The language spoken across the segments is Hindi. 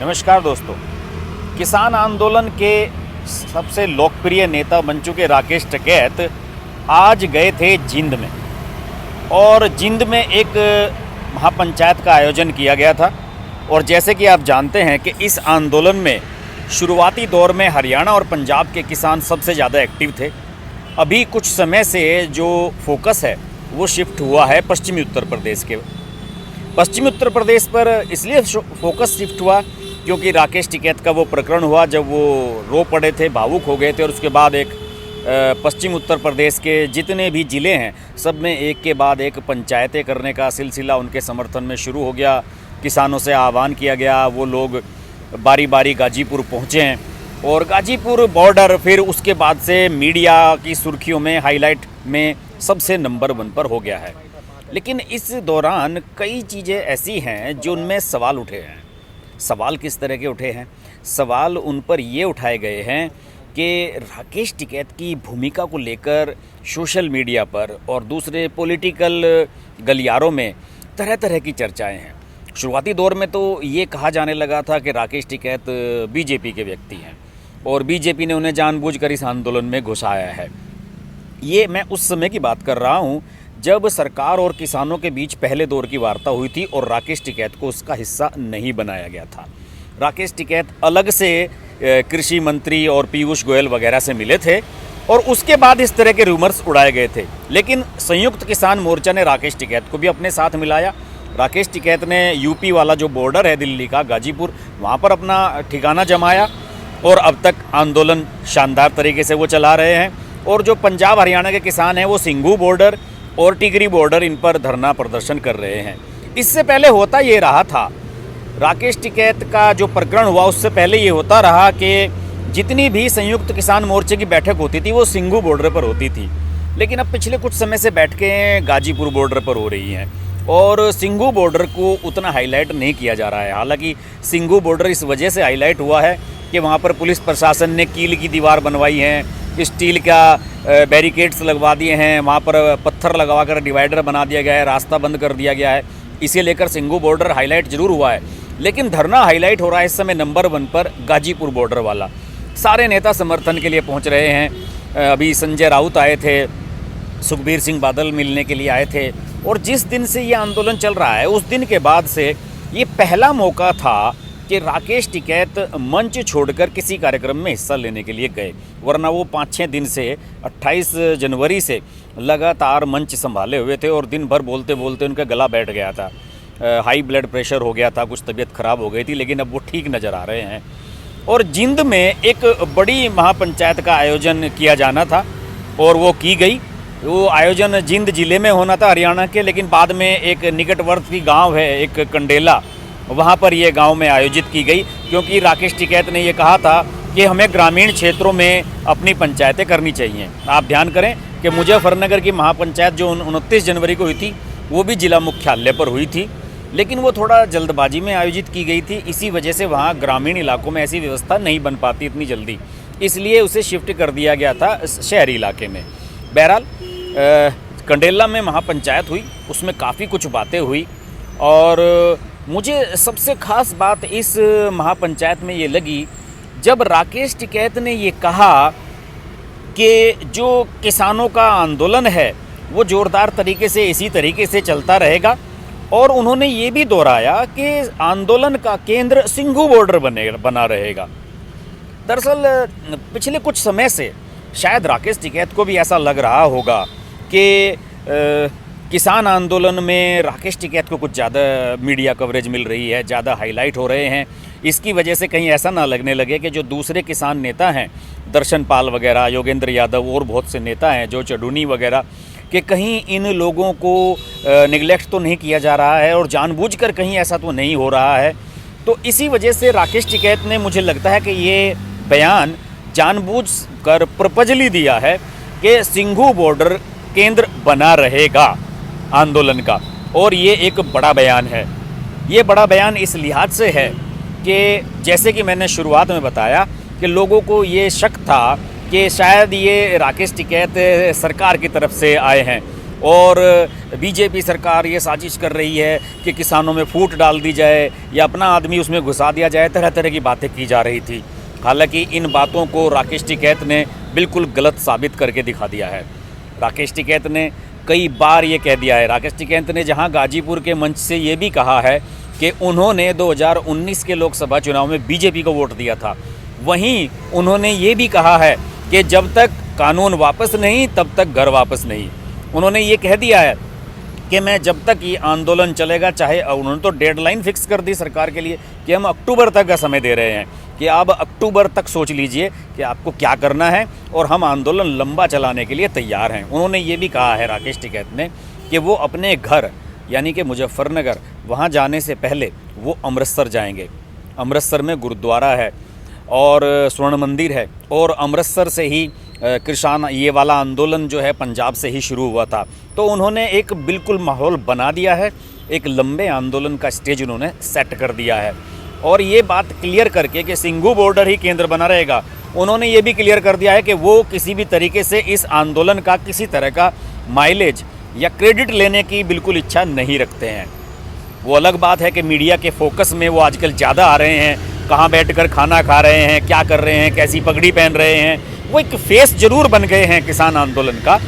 नमस्कार दोस्तों। किसान आंदोलन के सबसे लोकप्रिय नेता बन चुके राकेश टिकैत आज गए थे जिंद में, और जिंद में एक महापंचायत का आयोजन किया गया था। और जैसे कि आप जानते हैं कि इस आंदोलन में शुरुआती दौर में हरियाणा और पंजाब के किसान सबसे ज़्यादा एक्टिव थे। अभी कुछ समय से जो फोकस है वो शिफ्ट हुआ है पश्चिमी उत्तर प्रदेश के। पश्चिमी उत्तर प्रदेश पर इसलिए फोकस शिफ्ट हुआ क्योंकि राकेश टिकैत का वो प्रकरण हुआ जब वो रो पड़े थे, भावुक हो गए थे, और उसके बाद एक पश्चिम उत्तर प्रदेश के जितने भी ज़िले हैं सब में एक के बाद एक पंचायतें करने का सिलसिला उनके समर्थन में शुरू हो गया। किसानों से आह्वान किया गया, वो लोग बारी बारी गाजीपुर पहुँचे हैं और गाजीपुर बॉर्डर फिर उसके बाद से मीडिया की सुर्खियों में, हाईलाइट में सबसे नंबर 1 पर हो गया है। लेकिन इस दौरान कई चीज़ें ऐसी हैं जो उनमें सवाल उठे हैं। सवाल किस तरह के उठे हैं? सवाल उन पर ये उठाए गए हैं कि राकेश टिकैत की भूमिका को लेकर सोशल मीडिया पर और दूसरे पॉलिटिकल गलियारों में तरह तरह की चर्चाएं हैं। शुरुआती दौर में तो ये कहा जाने लगा था कि राकेश टिकैत बीजेपी के व्यक्ति हैं और बीजेपी ने उन्हें जानबूझकर इस आंदोलन में घुसाया है। ये मैं उस समय की बात कर रहा हूँ जब सरकार और किसानों के बीच पहले दौर की वार्ता हुई थी और राकेश टिकैत को उसका हिस्सा नहीं बनाया गया था। राकेश टिकैत अलग से कृषि मंत्री और पीयूष गोयल वगैरह से मिले थे और उसके बाद इस तरह के रूमर्स उड़ाए गए थे। लेकिन संयुक्त किसान मोर्चा ने राकेश टिकैत को भी अपने साथ मिलाया। राकेश टिकैत ने यूपी वाला जो बॉर्डर है दिल्ली का, गाजीपुर, वहाँ पर अपना ठिकाना जमाया और अब तक आंदोलन शानदार तरीके से वो चला रहे हैं। और जो पंजाब हरियाणा के किसान हैं वो सिंघू बॉर्डर और टिकरी बॉर्डर इन पर धरना प्रदर्शन कर रहे हैं। इससे पहले होता ये रहा था, राकेश टिकैत का जो प्रकरण हुआ उससे पहले ये होता रहा कि जितनी भी संयुक्त किसान मोर्चे की बैठक होती थी वो सिंघू बॉर्डर पर होती थी। लेकिन अब पिछले कुछ समय से बैठकें गाजीपुर बॉर्डर पर हो रही हैं और सिंघू बॉर्डर को उतना हाईलाइट नहीं किया जा रहा है। हालांकि सिंघू बॉर्डर इस वजह से हाईलाइट हुआ है कि वहाँ पर पुलिस प्रशासन ने कील की दीवार बनवाई है, स्टील का बैरिकेड्स लगवा दिए हैं, वहाँ पर पत्थर लगवा कर डिवाइडर बना दिया गया है, रास्ता बंद कर दिया गया है। इसे लेकर सिंघू बॉर्डर हाईलाइट जरूर हुआ है, लेकिन धरना हाईलाइट हो रहा है इस समय नंबर 1 पर गाजीपुर बॉर्डर वाला। सारे नेता समर्थन के लिए पहुँच रहे हैं। अभी संजय राउत आए थे, सुखबीर सिंह बादल मिलने के लिए आए थे। और जिस दिन से ये आंदोलन चल रहा है उस दिन के बाद से ये पहला मौका था कि राकेश टिकैत मंच छोड़कर किसी कार्यक्रम में हिस्सा लेने के लिए गए, वरना वो 5-6 दिन से 28 जनवरी से लगातार मंच संभाले हुए थे और दिन भर बोलते बोलते उनका गला बैठ गया था। हाई ब्लड प्रेशर हो गया था, कुछ तबीयत खराब हो गई थी, लेकिन अब वो ठीक नज़र आ रहे हैं। और जिंद में एक बड़ी महापंचायत का आयोजन किया जाना था और वो की गई। वो आयोजन जिंद ज़िले में होना था हरियाणा के, लेकिन बाद में एक निकटवर्ती गाँव है एक कंडेला, वहाँ पर ये गांव में आयोजित की गई क्योंकि राकेश टिकैत ने ये कहा था कि हमें ग्रामीण क्षेत्रों में अपनी पंचायतें करनी चाहिए। आप ध्यान करें कि मुजफ्फरनगर की महापंचायत जो 29 जनवरी को हुई थी वो भी जिला मुख्यालय पर हुई थी, लेकिन वो थोड़ा जल्दबाजी में आयोजित की गई थी। इसी वजह से वहाँ ग्रामीण इलाकों में ऐसी व्यवस्था नहीं बन पाती इतनी जल्दी, इसलिए उसे शिफ्ट कर दिया गया था शहरी इलाके में। बहरहाल कंडेला में महापंचायत हुई, उसमें काफ़ी कुछ बातें हुई और मुझे सबसे ख़ास बात इस महापंचायत में ये लगी जब राकेश टिकैत ने ये कहा कि जो किसानों का आंदोलन है वो ज़ोरदार तरीके से इसी तरीके से चलता रहेगा। और उन्होंने ये भी दोहराया कि आंदोलन का केंद्र सिंघू बॉर्डर बना रहेगा। दरअसल पिछले कुछ समय से शायद राकेश टिकैत को भी ऐसा लग रहा होगा कि किसान आंदोलन में राकेश टिकैत को कुछ ज़्यादा मीडिया कवरेज मिल रही है, ज़्यादा हाईलाइट हो रहे हैं। इसकी वजह से कहीं ऐसा ना लगने लगे कि जो दूसरे किसान नेता हैं, दर्शन पाल वगैरह, योगेंद्र यादव और बहुत से नेता हैं, जो चडूनी वगैरह, कि कहीं इन लोगों को निगलेक्ट तो नहीं किया जा रहा है और जानबूझकर कहीं ऐसा तो नहीं हो रहा है। तो इसी वजह से राकेश टिकैत ने, मुझे लगता है कि ये बयान जानबूझकर प्रपजली दिया है कि सिंघू बॉर्डर केंद्र बना रहेगा आंदोलन का। और ये एक बड़ा बयान है। ये बड़ा बयान इस लिहाज से है कि जैसे कि मैंने शुरुआत में बताया कि लोगों को ये शक था कि शायद ये राकेश टिकैत सरकार की तरफ से आए हैं और बीजेपी सरकार ये साजिश कर रही है कि किसानों में फूट डाल दी जाए या अपना आदमी उसमें घुसा दिया जाए, तरह तरह की बातें की जा रही थी। हालांकि इन बातों को राकेश टिकैत ने बिल्कुल गलत साबित करके दिखा दिया है। राकेश टिकैत ने कई बार ये कह दिया है, राकेश टिकैत ने जहां गाजीपुर के मंच से ये भी कहा है कि उन्होंने 2019 के लोकसभा चुनाव में बीजेपी को वोट दिया था, वहीं उन्होंने ये भी कहा है कि जब तक कानून वापस नहीं तब तक घर वापस नहीं। उन्होंने ये कह दिया है कि मैं जब तक ये आंदोलन चलेगा, चाहे उन्होंने तो डेडलाइन फिक्स कर दी सरकार के लिए कि हम अक्टूबर तक का समय दे रहे हैं कि आप अक्टूबर तक सोच लीजिए कि आपको क्या करना है और हम आंदोलन लंबा चलाने के लिए तैयार हैं। उन्होंने ये भी कहा है राकेश टिकैत ने कि वो अपने घर यानी कि मुजफ्फरनगर वहाँ जाने से पहले वो अमृतसर जाएंगे। अमृतसर में गुरुद्वारा है और स्वर्ण मंदिर है और अमृतसर से ही किसान ये वाला आंदोलन जो है पंजाब से ही शुरू हुआ था। तो उन्होंने एक बिल्कुल माहौल बना दिया है, एक लंबे आंदोलन का स्टेज उन्होंने सेट कर दिया है। और ये बात क्लियर करके कि सिंघू बॉर्डर ही केंद्र बना रहेगा, उन्होंने ये भी क्लियर कर दिया है कि वो किसी भी तरीके से इस आंदोलन का किसी तरह का माइलेज या क्रेडिट लेने की बिल्कुल इच्छा नहीं रखते हैं। वो अलग बात है कि मीडिया के फोकस में वो आजकल ज़्यादा आ रहे हैं, कहाँ बैठकर खाना खा रहे हैं, क्या कर रहे हैं, कैसी पगड़ी पहन रहे हैं, वो एक फेस जरूर बन गए हैं किसान आंदोलन का।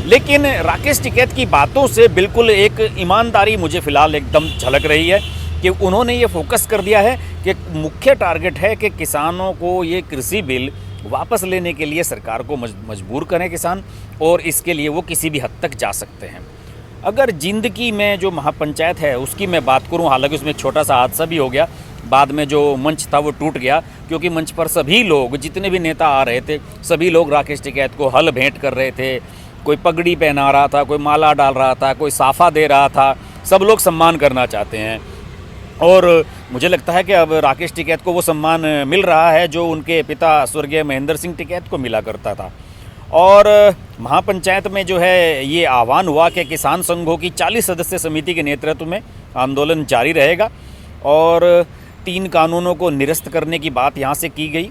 लेकिन राकेश टिकैत की बातों से बिल्कुल एक ईमानदारी मुझे फ़िलहाल एकदम झलक रही है कि उन्होंने ये फोकस कर दिया है कि मुख्य टारगेट है कि किसानों को ये कृषि बिल वापस लेने के लिए सरकार को मजबूर करें किसान, और इसके लिए वो किसी भी हद तक जा सकते हैं। अगर जिंदगी में जो महापंचायत है उसकी मैं बात करूं, हालांकि उसमें एक छोटा सा हादसा भी हो गया, बाद में जो मंच था वो टूट गया क्योंकि मंच पर सभी लोग, जितने भी नेता आ रहे थे, सभी लोग राकेश टिकैत को हल भेंट कर रहे थे। कोई पगड़ी पहना रहा था, कोई माला डाल रहा था, कोई साफा दे रहा था, सब लोग सम्मान करना चाहते हैं। और मुझे लगता है कि अब राकेश टिकैत को वो सम्मान मिल रहा है जो उनके पिता स्वर्गीय महेंद्र सिंह टिकैत को मिला करता था। और महापंचायत में जो है ये आह्वान हुआ कि किसान संघों की 40 सदस्य समिति के नेतृत्व में आंदोलन जारी रहेगा और 3 कानूनों को निरस्त करने की बात यहाँ से की गई।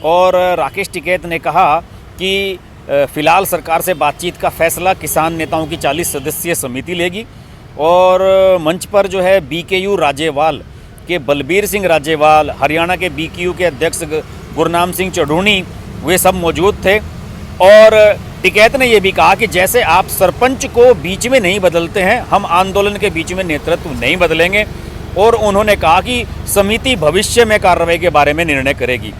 और राकेश टिकैत ने कहा कि फ़िलहाल सरकार से बातचीत का फैसला किसान नेताओं की 40 सदस्यीय समिति लेगी। और मंच पर जो है बीकेयू राजेवाल के बलबीर सिंह राजेवाल, हरियाणा के बीकेयू के अध्यक्ष गुरनाम सिंह चढ़ूनी, वे सब मौजूद थे। और टिकैत ने यह भी कहा कि जैसे आप सरपंच को बीच में नहीं बदलते हैं, हम आंदोलन के बीच में नेतृत्व नहीं बदलेंगे। और उन्होंने कहा कि समिति भविष्य में कार्रवाई के बारे में निर्णय करेगी।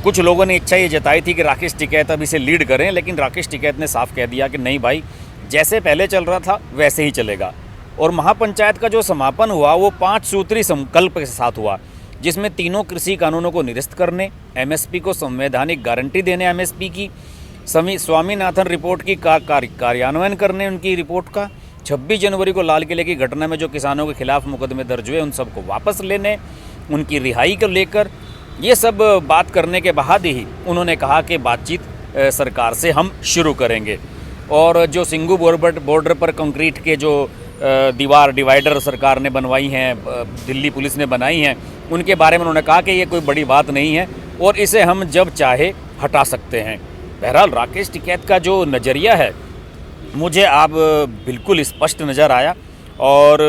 कुछ लोगों ने इच्छा ये जताई थी कि राकेश टिकैत अब इसे लीड करें, लेकिन राकेश टिकैत ने साफ कह दिया कि नहीं भाई, जैसे पहले चल रहा था वैसे ही चलेगा। और महापंचायत का जो समापन हुआ वो 5 सूत्री संकल्प के साथ हुआ, जिसमें तीनों कृषि कानूनों को निरस्त करने, एमएसपी को संवैधानिक गारंटी देने, एमएसपी की स्वामीनाथन रिपोर्ट की कार्यान्वयन करने, उनकी रिपोर्ट का 26 जनवरी को लाल किले की घटना में जो किसानों के खिलाफ मुकदमे दर्ज हुए उन सबको वापस लेने, उनकी रिहाई को लेकर ये सब बात करने के बाद ही उन्होंने कहा कि बातचीत सरकार से हम शुरू करेंगे। और जो सिंघू बॉर्डर पर कंक्रीट के जो दीवार डिवाइडर सरकार ने बनवाई हैं, दिल्ली पुलिस ने बनाई हैं, उनके बारे में उन्होंने कहा कि ये कोई बड़ी बात नहीं है और इसे हम जब चाहे हटा सकते हैं। बहरहाल राकेश टिकैत का जो नज़रिया है मुझे अब बिल्कुल स्पष्ट नज़र आया। और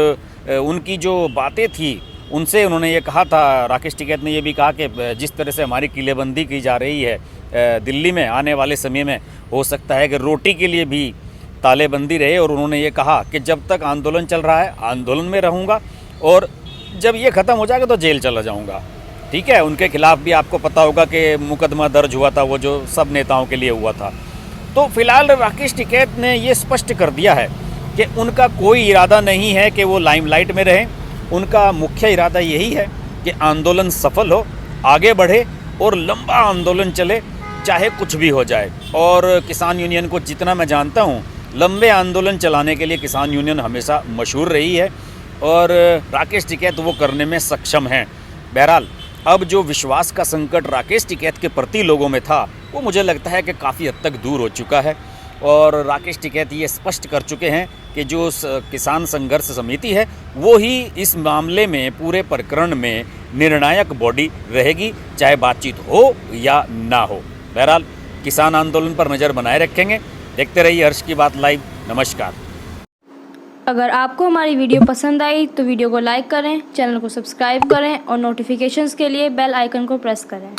उनकी जो बातें थी उनसे उन्होंने ये कहा था, राकेश टिकैत ने ये भी कहा कि जिस तरह से हमारी किलेबंदी की जा रही है दिल्ली में, आने वाले समय में हो सकता है कि रोटी के लिए भी तालेबंदी रहे। और उन्होंने ये कहा कि जब तक आंदोलन चल रहा है आंदोलन में रहूँगा और जब ये ख़त्म हो जाएगा तो जेल चला जाऊँगा। ठीक है, उनके खिलाफ भी आपको पता होगा कि मुकदमा दर्ज हुआ था, वो जो सब नेताओं के लिए हुआ था। तो फिलहाल राकेश टिकैत ने ये स्पष्ट कर दिया है कि उनका कोई इरादा नहीं है कि वो लाइमलाइट में रहें। उनका मुख्य इरादा यही है कि आंदोलन सफल हो, आगे बढ़े और लंबा आंदोलन चले, चाहे कुछ भी हो जाए। और किसान यूनियन को जितना मैं जानता हूँ, लंबे आंदोलन चलाने के लिए किसान यूनियन हमेशा मशहूर रही है और राकेश टिकैत वो करने में सक्षम हैं। बहरहाल अब जो विश्वास का संकट राकेश टिकैत के प्रति लोगों में था वो मुझे लगता है कि काफ़ी हद तक दूर हो चुका है। और राकेश टिकैत ये स्पष्ट कर चुके हैं कि जो किसान संघर्ष समिति है वो ही इस मामले में, पूरे प्रकरण में निर्णायक बॉडी रहेगी, चाहे बातचीत हो या ना हो। बहरहाल किसान आंदोलन पर नज़र बनाए रखेंगे। देखते रहिए हर्ष की बात लाइव। नमस्कार। अगर आपको हमारी वीडियो पसंद आई तो वीडियो को लाइक करें, चैनल को सब्सक्राइब करें और नोटिफिकेशंस के लिए बेल आइकन को प्रेस करें।